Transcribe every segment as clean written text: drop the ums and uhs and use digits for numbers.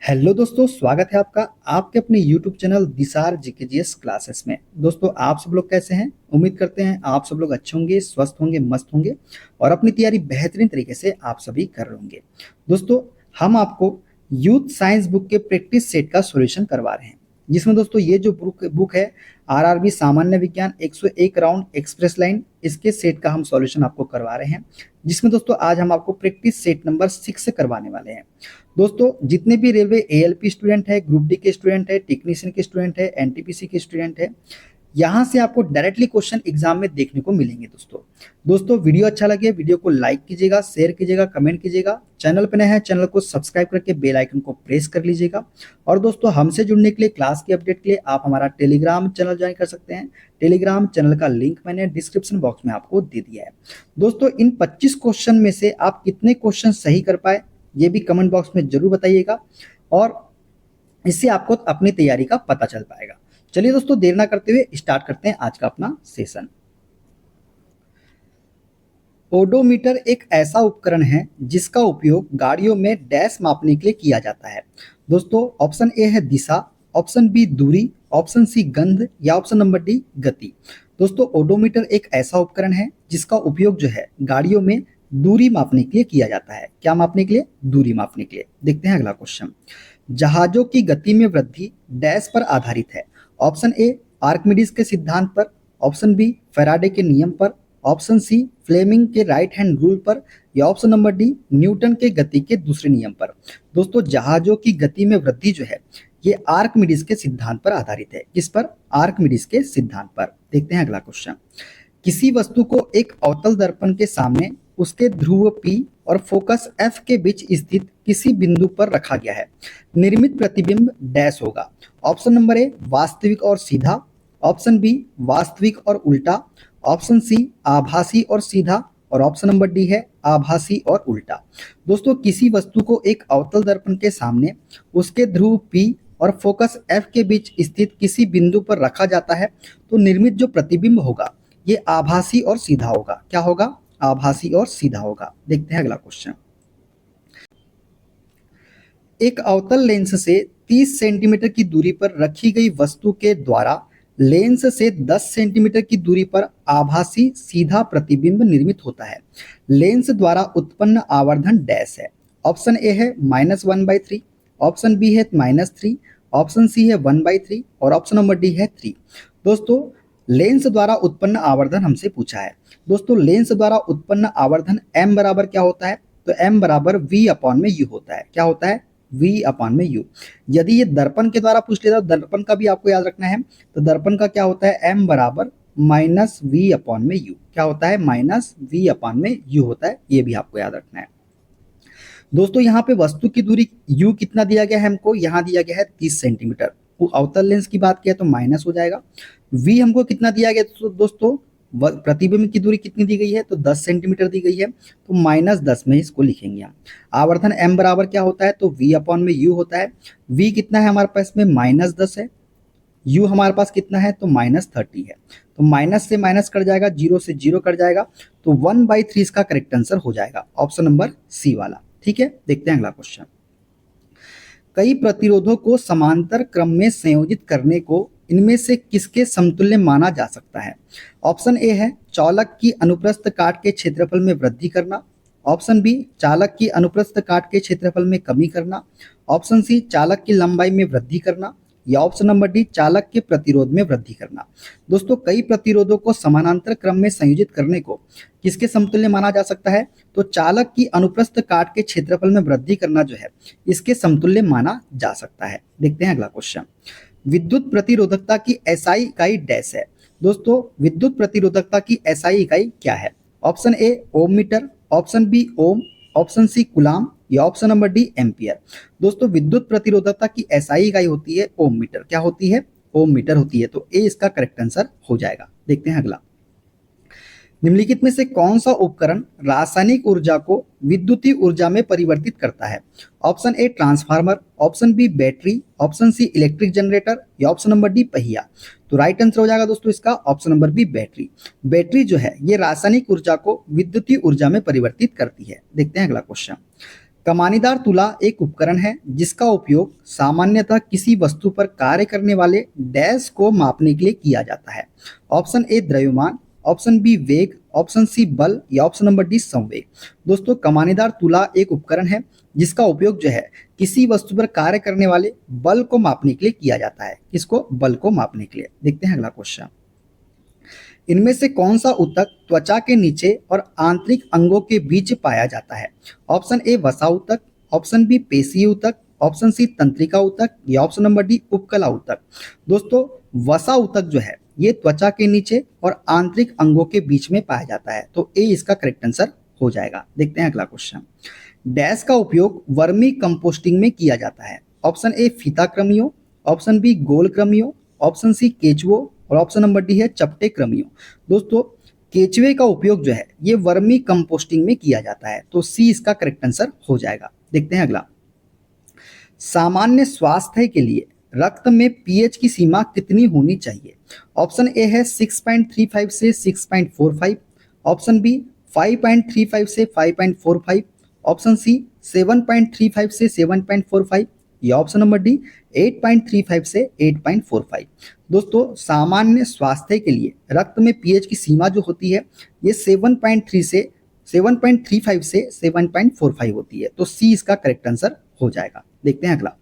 Hello दोस्तों, स्वागत है आपका आपके अपने YouTube चैनल दिसार जीकेजीएस क्लासेस में। दोस्तों, आप सब लोग कैसे हैं? उम्मीद करते हैं आप सब लोग अच्छे होंगे, स्वस्थ होंगे, मस्त होंगे और अपनी तैयारी बेहतरीन तरीके से आप सभी कर रहे होंगे। दोस्तों, हम आपको यूथ साइंस बुक के प्रैक्टिस सेट का सॉल्यूशन करवा रहे हैं, जिसमें दोस्तों ये जो बुक है आरआरबी सामान्य विज्ञान 101 राउंड एक्सप्रेस लाइन, इसके सेट का हम सॉल्यूशन आपको करवा रहे हैं, जिसमें दोस्तों आज हम आपको प्रैक्टिस सेट नंबर 6 करवाने वाले हैं। दोस्तों, जितने भी रेलवे एएलपी स्टूडेंट है, ग्रुप डी के स्टूडेंट है, टेक्नीशियन के स्टूडेंट है, एनटीपीसी के स्टूडेंट है, यहाँ से आपको डायरेक्टली क्वेश्चन एग्जाम में देखने को मिलेंगे। दोस्तों वीडियो अच्छा लगे वीडियो को लाइक कीजिएगा, शेयर कीजिएगा, कमेंट कीजिएगा। चैनल पर नए हैं चैनल को सब्सक्राइब करके बेल आइकन को प्रेस कर लीजिएगा। और दोस्तों, हमसे जुड़ने के लिए, क्लास की अपडेट के लिए आप हमारा टेलीग्राम चैनल ज्वाइन कर सकते हैं। टेलीग्राम चैनल का लिंक मैंने डिस्क्रिप्शन बॉक्स में आपको दे दिया है। दोस्तों, इन 25 क्वेश्चन में से आप कितने क्वेश्चन सही कर पाए ये भी कमेंट बॉक्स में जरूर बताइएगा, और इससे आपको अपनी तैयारी का पता चल पाएगा। चलिए दोस्तों, देर ना करते हुए स्टार्ट करते हैं आज का अपना सेशन। ओडोमीटर एक ऐसा उपकरण है जिसका उपयोग गाड़ियों में डैश मापने के लिए किया जाता है। दोस्तों, ऑप्शन ए है दिशा, ऑप्शन बी दूरी, ऑप्शन सी गंध या ऑप्शन नंबर डी गति। दोस्तों, ओडोमीटर एक ऐसा उपकरण है जिसका उपयोग जो है गाड़ियों में दूरी मापने के लिए किया जाता है। क्या मापने के लिए? दूरी मापने के लिए। देखते हैं अगला क्वेश्चन। जहाजों की गति में वृद्धि डैश पर आधारित है। ऑप्शन ए आर्किमिडीज के सिद्धांत पर, ऑप्शन बी फैराडे के नियम पर, ऑप्शन सी फ्लेमिंग के राइट हैंड रूल पर या ऑप्शन नंबर डी न्यूटन के गति के दूसरे नियम पर। दोस्तों, जहाजों की गति में वृद्धि जो है ये आर्किमिडीज के सिद्धांत पर आधारित है। किस पर? आर्किमिडीज के सिद्धांत पर। देखते हैं अगला क्वेश्चन। किसी वस्तु को एक अवतल दर्पण के सामने उसके ध्रुव P और फोकस F के बीच स्थित किसी बिंदु पर रखा गया है। निर्मित प्रतिबिंब डैश होगा। ऑप्शन नंबर ए वास्तविक और सीधा, ऑप्शन बी वास्तविक और उल्टा, ऑप्शन सी आभासी और सीधा और ऑप्शन नंबर डी है आभासी और उल्टा। दोस्तों, किसी वस्तु को एक अवतल दर्पण के सामने उसके ध्रुव P और फोकस F के बीच स्थित किसी बिंदु पर रखा जाता है तो निर्मित जो प्रतिबिंब होगा ये आभासी और सीधा होगा। क्या होगा? आभासी और सीधा होगा। देखते हैं अगला क्वेश्चन। एक अवतल लेंस से 30 सेंटीमीटर की दूरी पर रखी गई वस्तु के द्वारा लेंस से 10 सेंटीमीटर की दूरी पर आभासी सीधा प्रतिबिंब निर्मित होता है। लेंस द्वारा उत्पन्न आवर्धन डैश है। ऑप्शन ए है -1/3, ऑप्शन बी है -3, ऑप्शन सी है 1/3 और ऑप्शन नंबर डी है 3। दोस्तों, लेंस द्वारा उत्पन्न आवर्धन हमसे पूछा है। दोस्तों, लेंस द्वारा उत्पन्न आवर्धन m बराबर क्या होता है? तो m बराबर v अपॉन में u होता है। क्या होता है? v अपॉन में u। यदि ये दर्पण के द्वारा पूछ लेता तो दर्पण का भी आपको याद रखना है। तो दर्पण का क्या होता है? m बराबर -v अपॉन में u। क्या होता है? -v अपॉन में u होता है। ये भी आपको याद रखना है। दोस्तों, यहाँ पे वस्तु की दूरी u कितना दिया गया है हमको? यहाँ दिया गया है 30 सेंटीमीटर। अवतल लेंस की बात किया तो माइनस हो जाएगा। v हमको कितना दिया गया? तो दोस्तों, प्रतिबिंब की दूरी कितनी दी गई है? तो 10 सेंटीमीटर दी गई है, तो -10 में इसको लिखेंगे हम। आवर्धन m बराबर क्या होता है? तो v अपॉन में u होता है। v कितना है हमारे पास में? -10 है। u हमारे पास कितना है? तो -30 है। तो माइनस से माइनस कट जाएगा, 0 से 0 कट जाएगा, तो 1/3 इसका करेक्ट आंसर हो जाएगा, ऑप्शन नंबर सी वाला। ठीक है, देखते हैं अगला क्वेश्चन। कई प्रतिरोधों को समांतर क्रम में संयोजित करने को इनमें से किसके समतुल्य माना जा सकता है? ऑप्शन ए है चालक की अनुप्रस्थ काट के क्षेत्रफल में वृद्धि करना, ऑप्शन बी चालक की अनुप्रस्थ काट के क्षेत्रफल में कमी करना, ऑप्शन सी चालक की लंबाई में वृद्धि करना या ऑप्शन नंबर डी चालक के प्रतिरोध में वृद्धि करना। दोस्तों, कई प्रतिरोधों को समानांतर क्रम में संयोजित करने को किसके समतुल्य माना जा सकता है? तो चालक की अनुप्रस्थ काट के क्षेत्रफल में वृद्धि करना जो है इसके समतुल्य माना जा सकता है। देखते हैं अगला क्वेश्चन। विद्युत प्रतिरोधकता की एसआई इकाई डैश है। दोस्तों, विद्युत प्रतिरोधकता की एसआई इकाई क्या है? Option A ohm metre, option B ohm, option C coulomb या ऑप्शन नंबर डी एम्पियर। दोस्तों, विद्युत प्रतिरोधकता की एसआई इकाई होती है ओम मीटर। क्या होती है? ओम मीटर होती है। तो ए इसका करेक्ट आंसर हो जाएगा। देखते हैं अगला। निम्नलिखित में से कौन सा उपकरण रासायनिक ऊर्जा को विद्युतीय ऊर्जा में परिवर्तित करता है? Option A transformer, option B battery, option C electric generator या ऑप्शन नंबर डी पहिया। तो राइट आंसर हो जाएगा दोस्तों इसका option number B battery. Battery जो है ये रासायनिक ऊर्जा को विद्युतीय ऊर्जा में परिवर्तित करती है। देखते हैं अगला क्वेश्चन। कमानीदार तुला एक उपकरण है जिसका उपयोग सामान्यतः किसी वस्तु पर कार्य करने वाले डैश को मापने के लिए किया जाता है। ऑप्शन ए द्रव्यमान, ऑप्शन बी वेग, ऑप्शन सी बल या ऑप्शन नंबर डी संवेग। दोस्तों कमानीदार तुला एक उपकरण है जिसका उपयोग जो है किसी वस्तु पर कार्य करने वाले बल को मापने के लिए किया जाता है। किसको? बल को मापने के लिए। देखते हैं अगला क्वेश्चन। इनमें से कौन सा ऊतक त्वचा के नीचे और आंतरिक अंगों के बीच पाया जाता है? ऑप्शन ए वसा ऊतक, ऑप्शन बी पेशीय ऊतक, ऑप्शन सी तंत्रिका ऊतक या ऑप्शन नंबर डी उपकला ऊतक। दोस्तों वसा ऊतक जो है ये त्वचा के नीचे और आंतरिक अंगों के बीच में पाया जाता है, तो ए इसका करेक्ट आंसर हो जाएगा। देखते हैं अगला क्वेश्चन। डैश का उपयोग वर्मी कंपोस्टिंग में किया जाता है। ऑप्शन ए फीता कृमियों, ऑप्शन बी गोल कृमियों, ऑप्शन सी केचुओं और ऑप्शन नंबर डी है चपटे कृमियों। दोस्तों केचुए का उपयोग जो है ये वर्मी कंपोस्टिंग में किया जाता है, तो सी इसका करेक्ट आंसर हो जाएगा। देखते हैं अगला। सामान्य स्वास्थ्य के लिए रक्त में पीएच की सीमा कितनी होनी चाहिए? ऑप्शन ए है 6.35 से 6.45, ऑप्शन बी 5.35 से 5.45, ऑप्शन सी 7.35 से 7.45 या ऑप्शन नंबर डी 8.35 से 8.45। दोस्तों सामान्य स्वास्थ्य के लिए रक्त में पीएच की सीमा जो होती है ये 7.3 से 7.35 से 7.45 होती है, तो सी इसका करेक्ट आंसर हो जाएगा। देखते हैं अगला।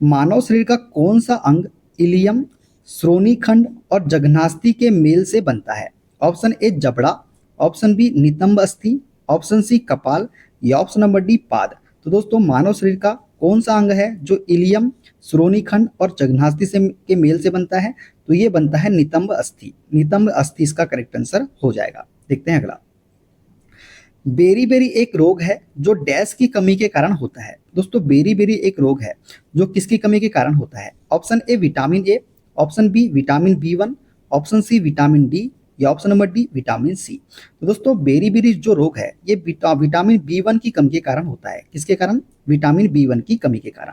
मानव शरीर का कौन सा अंग इलियम, श्रोणीखंड और जघनास्थि के मेल से बनता है? ऑप्शन ए जबड़ा, ऑप्शन बी नितंब अस्थि, ऑप्शन सी कपाल या ऑप्शन नंबर डी पाद। तो दोस्तों मानव शरीर का कौन सा अंग है जो इलियम, श्रोणीखंड और जघनास्थि से के मेल से बनता है? तो ये बनता है नितंब अस्थि। नितंब अस्थि इसका करेक्ट आंसर हो जाएगा। देखते हैं अगला। बेरी-बेरी एक रोग है जो डैश की कमी के कारण होता है। दोस्तों बेरी-बेरी एक रोग है जो किसकी कमी के कारण होता है? Option A vitamin A, option B vitamin बी1, ऑप्शन सी विटामिन डी या option number D vitamin C. तो दोस्तों बेरी-बेरी जो रोग है ये विटामिन बी1 की कमी के कारण होता है। किसके कारण? विटामिन बी1 की कमी के कारण।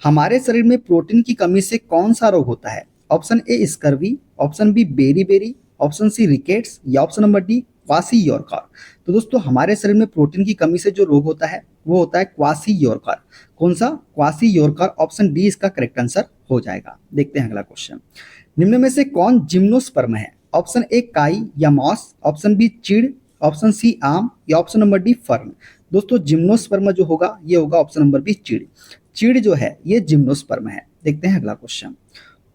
हमारे शरीर में प्रोटीन की कमी से कौन सा रोग होता है? Option A scurvy, option B beriberi, option C rickets या ऑप्शन नंबर डी क्वासी-योरकर। तो दोस्तों हमारे शरीर में प्रोटीन की कमी से जो रोग होता है वो होता है क्वासी-योरकर। कौन सा? क्वासी-योरकर। ऑप्शन डी इसका करेक्ट आंसर हो जाएगा। देखते हैं अगला क्वेश्चन। निम्न में से कौन जिम्नोस्पर्म है? ऑप्शन ए काई या मॉस, ऑप्शन बी चीड़, ऑप्शन सी आम या ऑप्शन नंबर डी फर्न। दोस्तों जिम्नोस्पर्म जो होगा ये होगा ऑप्शन नंबर बी चीड़। चीड़ जो है ये जिम्नोस्पर्म है। देखते हैं अगला क्वेश्चन।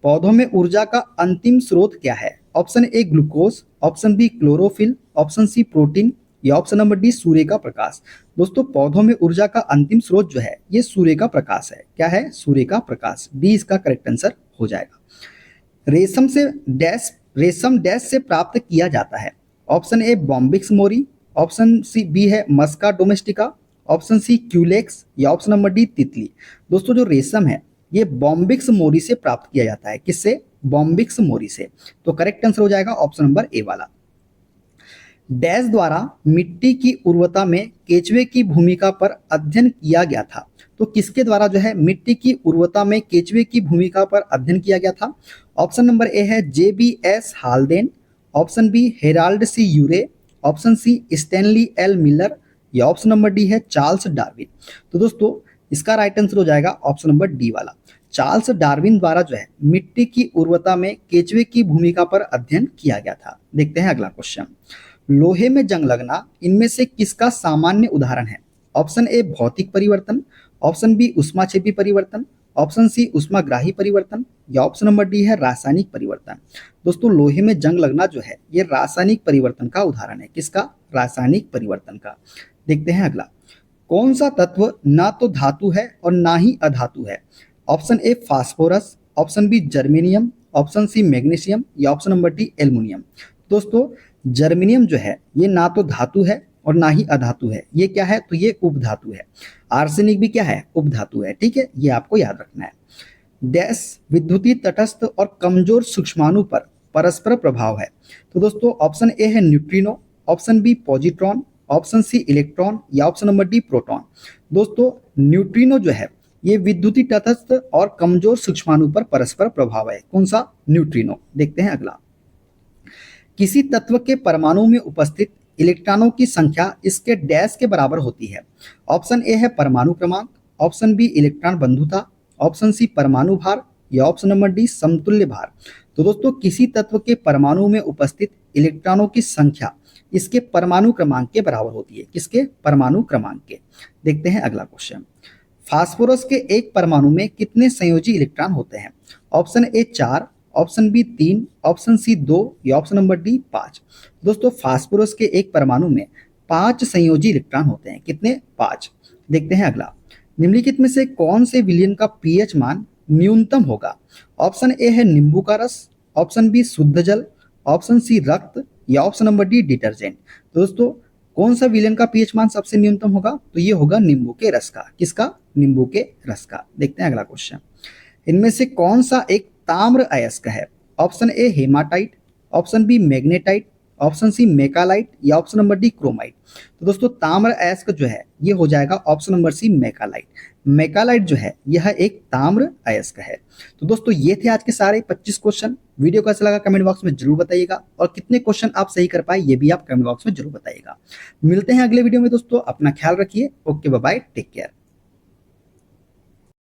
पौधों में ऊर्जा का अंतिम स्रोत क्या है? Option A glucose, option B chlorophyll, option C protein या ऑप्शन नंबर डी सूर्य का प्रकाश। दोस्तों पौधों में ऊर्जा का अंतिम स्रोत जो है ये सूर्य का प्रकाश है। क्या है? सूर्य का प्रकाश। डी इसका करेक्ट आंसर हो जाएगा। रेशम डैश से प्राप्त किया जाता है। Option A Bombyx mori, option C B है Musca domestica, option C Culex या ऑप्शन नंबर डी तितली। दोस्तों जो रेशम है ये बॉम्बिक्स मोरी से प्राप्त किया जाता है। किससे? बॉम्बिक्स मोरी से। तो करेक्ट आंसर हो जाएगा ऑप्शन नंबर ए वाला। डैश द्वारा मिट्टी की उर्वरता में केचुए की भूमिका पर अध्ययन किया गया था। तो किसके द्वारा जो है मिट्टी की उर्वरता में केचुए की भूमिका पर अध्ययन किया गया था? ऑप्शन नंबर ए है JBS Haldane, option B Harold C Urey, option C Stanley L Miller या ऑप्शन नंबर डी है चार्ल्स डार्विन। तो दोस्तों इसका राइट आंसर हो जाएगा ऑप्शन नंबर डी वाला। चार्ल्स डार्विन द्वारा जो है मिट्टी की उर्वरता में केचुए की भूमिका पर अध्ययन किया गया था। देखते हैं अगला क्वेश्चन। लोहे में जंग लगना इनमें से किसका सामान्य उदाहरण है? ऑप्शन ए भौतिक परिवर्तन, ऑप्शन बी ऊष्माक्षेपी परिवर्तन, ऑप्शन सी ऊष्माग्राही परिवर्तन या ऑप्शन नंबर डी है रासायनिक परिवर्तन। दोस्तों लोहे में जंग लगना जो है ये रासायनिक परिवर्तन का उदाहरण है। किसका? रासायनिक परिवर्तन का। देखते हैं अगला। कौन सा तत्व ना तो धातु है और ना ही अधातु है? Option A phosphorus, option B germanium, option C magnesium या ऑप्शन नंबर डी एल्युमिनियम। दोस्तों जर्मेनियम जो है ये ना तो धातु है और ना ही अधातु है। ये क्या है? तो ये उपधातु है। आर्सेनिक भी क्या है? उपधातु है। ठीक है, ये आपको याद रखना है। डैश विद्युतीय तटस्थ और कमजोर सूक्ष्माणु पर परस्पर प्रभाव है। तो दोस्तों ऑप्शन ए है neutrino, option B positron, option C electron या ऑप्शन नंबर डी प्रोटॉन। दोस्तों न्यूट्रिनो जो है ये विद्युतीय तटस्थ और कमजोर सूक्ष्माणु पर परस्पर प्रभाव है। कौन सा? न्यूट्रिनो। देखते हैं अगला। किसी तत्व के परमाणु में उपस्थित इलेक्ट्रॉनों की संख्या इसके डैश के बराबर होती है। ऑप्शन ए है परमाणु क्रमांक, ऑप्शन बी इलेक्ट्रॉन बंधुता, ऑप्शन सी परमाणु भार या ऑप्शन नंबर डी समतुल्य भार। तो दोस्तों किसी तत्व के परमाणु में उपस्थित इलेक्ट्रॉनों की संख्या इसके परमाणु क्रमांक के बराबर होती है। किसके? परमाणु क्रमांक के। देखते हैं अगला क्वेश्चन। फास्फोरस के एक परमाणु में कितने संयोजी इलेक्ट्रॉन होते हैं? Option A 4, option B 3, option C 2 या ऑप्शन नंबर डी 5। दोस्तों फास्फोरस के एक परमाणु में 5 संयोजी इलेक्ट्रॉन होते हैं। कितने? 5। देखते हैं अगला। निम्नलिखित में से कौन से विलयन का पीएच मान न्यूनतम होगा? ऑप्शन ए है नींबू का रस, ऑप्शन बी शुद्ध जल, ऑप्शन सी रक्त या ऑप्शन नंबर डी डिटर्जेंट। तो दोस्तों कौन सा विलयन का पीएच मान सबसे न्यूनतम होगा? तो ये होगा नींबू के रस का। किसका? नींबू के रस का। देखते हैं अगला क्वेश्चन। इनमें से कौन सा एक ताम्र अयस्क है? Option A hematite, option B magnetite, option C malachite या ऑप्शन नंबर डी क्रोमाइट। तो दोस्तों ताम्र अयस्क जो है ये हो जाएगा ऑप्शन नंबर सी मेकालाइट। मेकालाइट जो है यह एक ताम्र अयस्क है। तो दोस्तों ये थे आज के सारे 25 क्वेश्चन। वीडियो कैसा लगा कमेंट बॉक्स में जरूर बताइएगा और कितने क्वेश्चन आप सही कर पाए ये भी आप कमेंट बॉक्स में जरूर बताइएगा। मिलते हैं अगले वीडियो में दोस्तों, अपना ख्याल रखिए। Okay bye bye, take care.